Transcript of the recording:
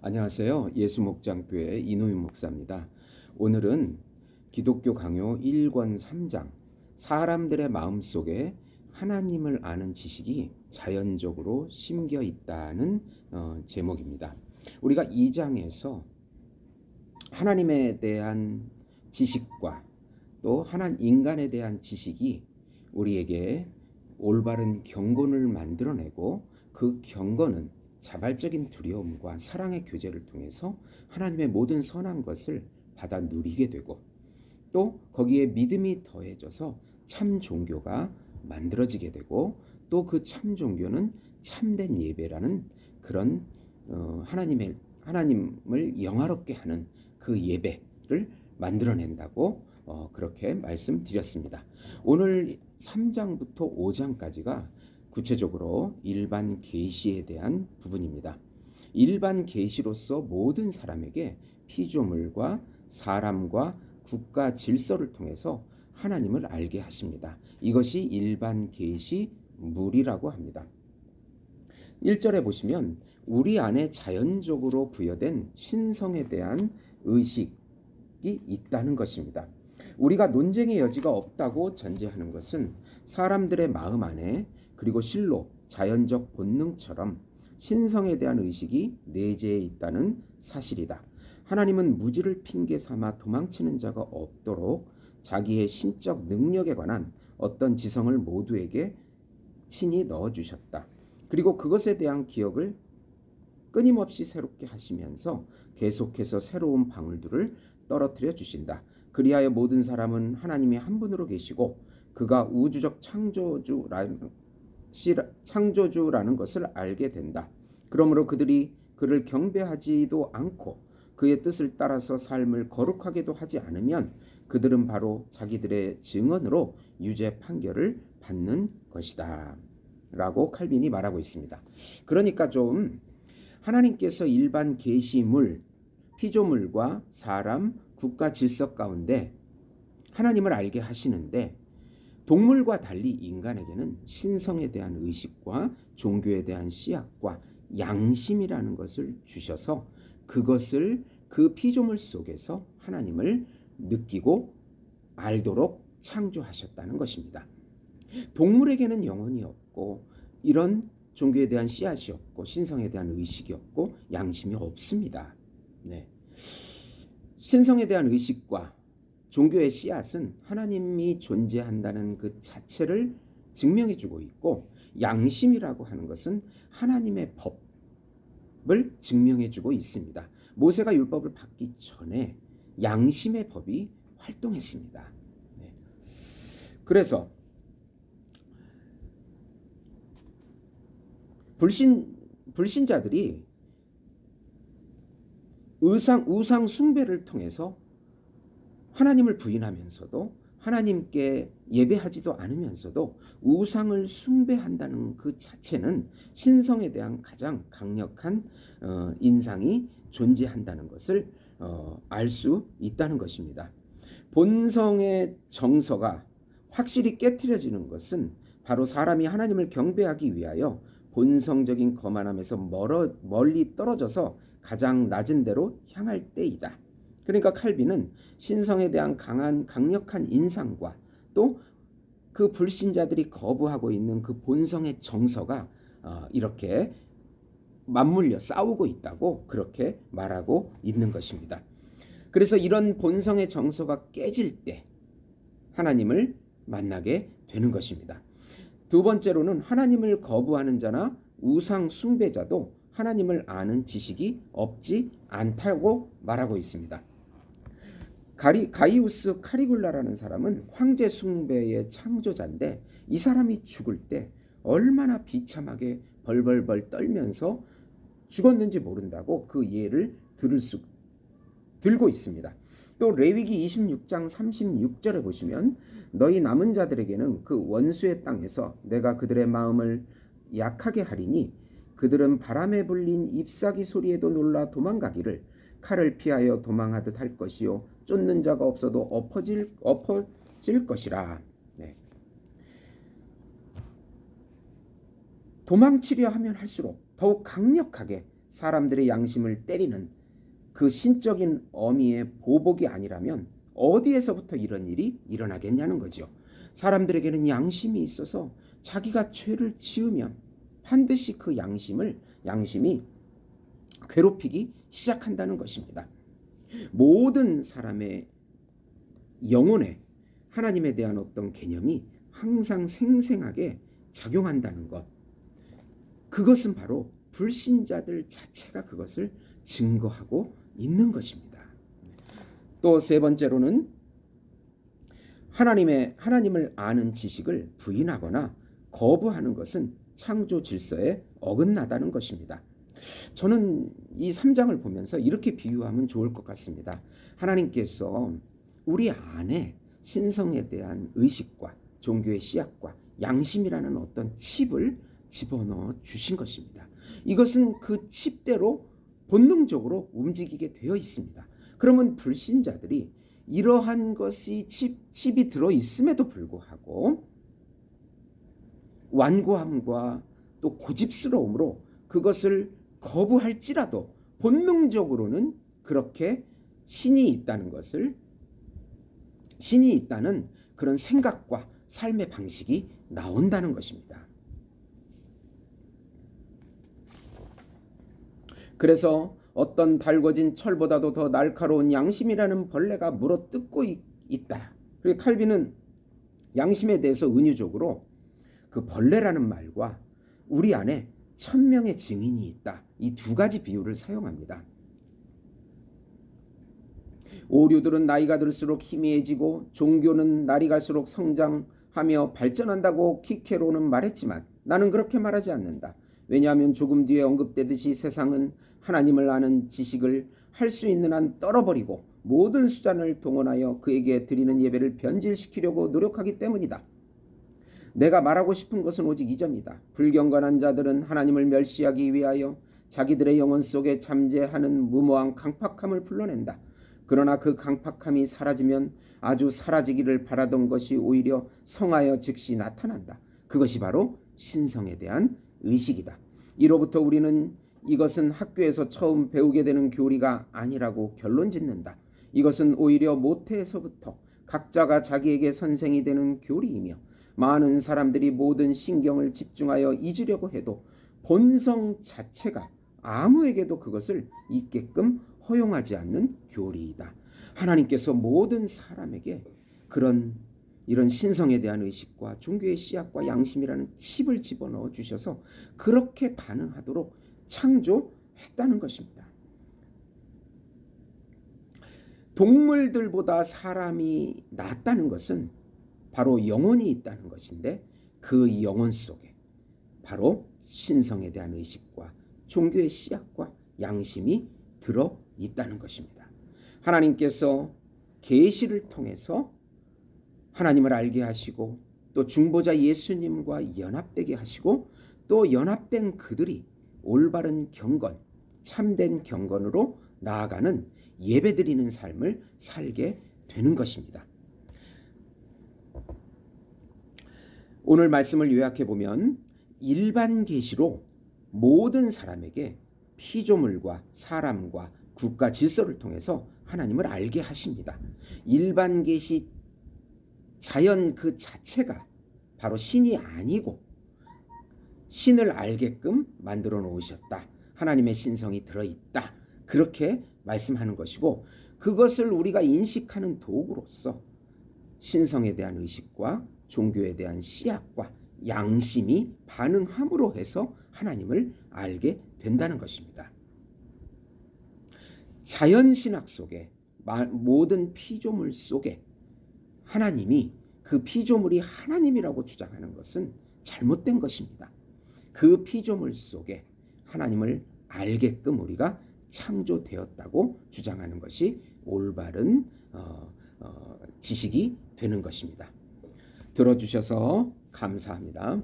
안녕하세요. 예수목장교회 이노윤 목사입니다. 오늘은 기독교 강요 1권 3장 사람들의 마음속에 하나님을 아는 지식이 자연적으로 심겨 있다는 제목입니다. 우리가 2장에서 하나님에 대한 지식과 또 인간에 대한 지식이 우리에게 올바른 경건을 만들어내고 그 경건은 자발적인 두려움과 사랑의 교제를 통해서 하나님의 모든 선한 것을 받아 누리게 되고 또 거기에 믿음이 더해져서 참 종교가 만들어지게 되고 또 그 참 종교는 참된 예배라는 그런 하나님을 영화롭게 하는 그 예배를 만들어낸다고 그렇게 말씀드렸습니다. 오늘 3장부터 5장까지가 구체적으로 일반 계시에 대한 부분입니다. 일반 계시로서 모든 사람에게 피조물과 사람과 국가 질서를 통해서 하나님을 알게 하십니다. 이것이 일반 계시물이라고 합니다. 1절에 보시면 우리 안에 자연적으로 부여된 신성에 대한 의식이 있다는 것입니다. 우리가 논쟁의 여지가 없다고 전제하는 것은 사람들의 마음 안에 그리고 실로 자연적 본능처럼 신성에 대한 의식이 내재해 있다는 사실이다. 하나님은 무지를 핑계 삼아 도망치는 자가 없도록 자기의 신적 능력에 관한 어떤 지성을 모두에게 친히 넣어주셨다. 그리고 그것에 대한 기억을 끊임없이 새롭게 하시면서 계속해서 새로운 방울들을 떨어뜨려 주신다. 그리하여 모든 사람은 하나님이 한 분으로 계시고 그가 우주적 창조주라는 것을 알게 된다. 그러므로 그들이 그를 경배하지도 않고 그의 뜻을 따라서 삶을 거룩하게도 하지 않으면 그들은 바로 자기들의 증언으로 유죄 판결을 받는 것이다. 라고 칼빈이 말하고 있습니다. 그러니까 좀 하나님께서 일반 계시물, 피조물과 사람, 국가 질서 가운데 하나님을 알게 하시는데 동물과 달리 인간에게는 신성에 대한 의식과 종교에 대한 씨앗과 양심이라는 것을 주셔서 그것을 그 피조물 속에서 하나님을 느끼고 알도록 창조하셨다는 것입니다. 동물에게는 영혼이 없고 이런 종교에 대한 씨앗이 없고 신성에 대한 의식이 없고 양심이 없습니다. 네. 신성에 대한 의식과 종교의 씨앗은 하나님이 존재한다는 그 자체를 증명해주고 있고 양심이라고 하는 것은 하나님의 법을 증명해주고 있습니다. 모세가 율법을 받기 전에 양심의 법이 활동했습니다. 네. 그래서 불신자들이 우상 숭배를 통해서 하나님을 부인하면서도 하나님께 예배하지도 않으면서도 우상을 숭배한다는 그 자체는 신성에 대한 가장 강력한 인상이 존재한다는 것을 알 수 있다는 것입니다. 본성의 정서가 확실히 깨트려지는 것은 바로 사람이 하나님을 경배하기 위하여 본성적인 거만함에서 멀리 떨어져서 가장 낮은 데로 향할 때이다. 그러니까 칼빈은 신성에 대한 강력한 인상과 또 그 불신자들이 거부하고 있는 그 본성의 정서가 이렇게 맞물려 싸우고 있다고 그렇게 말하고 있는 것입니다. 그래서 이런 본성의 정서가 깨질 때 하나님을 만나게 되는 것입니다. 두 번째로는 하나님을 거부하는 자나 우상 숭배자도 하나님을 아는 지식이 없지 않다고 말하고 있습니다. 가이우스 카리굴라라는 사람은 황제 숭배의 창조자인데 이 사람이 죽을 때 얼마나 비참하게 벌벌벌 떨면서 죽었는지 모른다고 그 예를 들고 있습니다. 또 레위기 26장 36절에 보시면 너희 남은 자들에게는 그 원수의 땅에서 내가 그들의 마음을 약하게 하리니 그들은 바람에 불린 잎사귀 소리에도 놀라 도망가기를 칼을 피하여 도망하듯 할 것이요 쫓는 자가 없어도 엎어질 것이라. 네. 도망치려 하면 할수록 더욱 강력하게 사람들의 양심을 때리는 그 신적인 어미의 보복이 아니라면 어디에서부터 이런 일이 일어나겠냐는 거죠. 사람들에게는 양심이 있어서 자기가 죄를 지으면 반드시 그 양심이 괴롭히기 시작한다는 것입니다. 모든 사람의 영혼에 하나님에 대한 어떤 개념이 항상 생생하게 작용한다는 것, 그것은 바로 불신자들 자체가 그것을 증거하고 있는 것입니다. 또 세 번째로는 하나님을 아는 지식을 부인하거나 거부하는 것은 창조 질서에 어긋나다는 것입니다. 저는 이 3장을 보면서 이렇게 비유하면 좋을 것 같습니다. 하나님께서 우리 안에 신성에 대한 의식과 종교의 씨앗과 양심이라는 어떤 칩을 집어넣어 주신 것입니다. 이것은 그 칩대로 본능적으로 움직이게 되어 있습니다. 그러면 불신자들이 이러한 것이 칩이 들어 있음에도 불구하고 완고함과 또 고집스러움으로 그것을 거부할지라도 본능적으로는 그렇게 신이 있다는 그런 생각과 삶의 방식이 나온다는 것입니다. 그래서 어떤 달궈진 철보다도 더 날카로운 양심이라는 벌레가 물어뜯고 있다. 그리고 칼빈은 양심에 대해서 은유적으로 그 벌레라는 말과 우리 안에 1000명의 증인이 있다. 이 두 가지 비유를 사용합니다. 오류들은 나이가 들수록 희미해지고 종교는 날이 갈수록 성장하며 발전한다고 키케로는 말했지만 나는 그렇게 말하지 않는다. 왜냐하면 조금 뒤에 언급되듯이 세상은 하나님을 아는 지식을 할 수 있는 한 떨어버리고 모든 수단을 동원하여 그에게 드리는 예배를 변질시키려고 노력하기 때문이다. 내가 말하고 싶은 것은 오직 이 점이다. 불경건한 자들은 하나님을 멸시하기 위하여 자기들의 영혼 속에 잠재하는 무모한 강팍함을 불러낸다. 그러나 그 강팍함이 사라지면 아주 사라지기를 바라던 것이 오히려 성하여 즉시 나타난다. 그것이 바로 신성에 대한 의식이다. 이로부터 우리는 이것은 학교에서 처음 배우게 되는 교리가 아니라고 결론 짓는다. 이것은 오히려 모태에서부터 각자가 자기에게 선생이 되는 교리이며 많은 사람들이 모든 신경을 집중하여 잊으려고 해도 본성 자체가 아무에게도 그것을 잊게끔 허용하지 않는 교리이다. 하나님께서 모든 사람에게 이런 신성에 대한 의식과 종교의 씨앗과 양심이라는 칩을 집어넣어 주셔서 그렇게 반응하도록 창조했다는 것입니다. 동물들보다 사람이 낫다는 것은 바로 영혼이 있다는 것인데 그 영혼 속에 바로 신성에 대한 의식과 종교의 씨앗과 양심이 들어 있다는 것입니다. 하나님께서 계시를 통해서 하나님을 알게 하시고 또 중보자 예수님과 연합되게 하시고 또 연합된 그들이 올바른 경건, 참된 경건으로 나아가는 예배드리는 삶을 살게 되는 것입니다. 오늘 말씀을 요약해 보면 일반 계시로 모든 사람에게 피조물과 사람과 국가 질서를 통해서 하나님을 알게 하십니다. 일반 계시 자연 그 자체가 바로 신이 아니고 신을 알게끔 만들어 놓으셨다. 하나님의 신성이 들어있다. 그렇게 말씀하는 것이고 그것을 우리가 인식하는 도구로서 신성에 대한 의식과 종교에 대한 씨앗과 양심이 반응함으로 해서 하나님을 알게 된다는 것입니다. 자연신학 속에 모든 피조물 속에 하나님이 그 피조물이 하나님이라고 주장하는 것은 잘못된 것입니다. 그 피조물 속에 하나님을 알게끔 우리가 창조되었다고 주장하는 것이 올바른 지식이 되는 것입니다. 들어주셔서 감사합니다.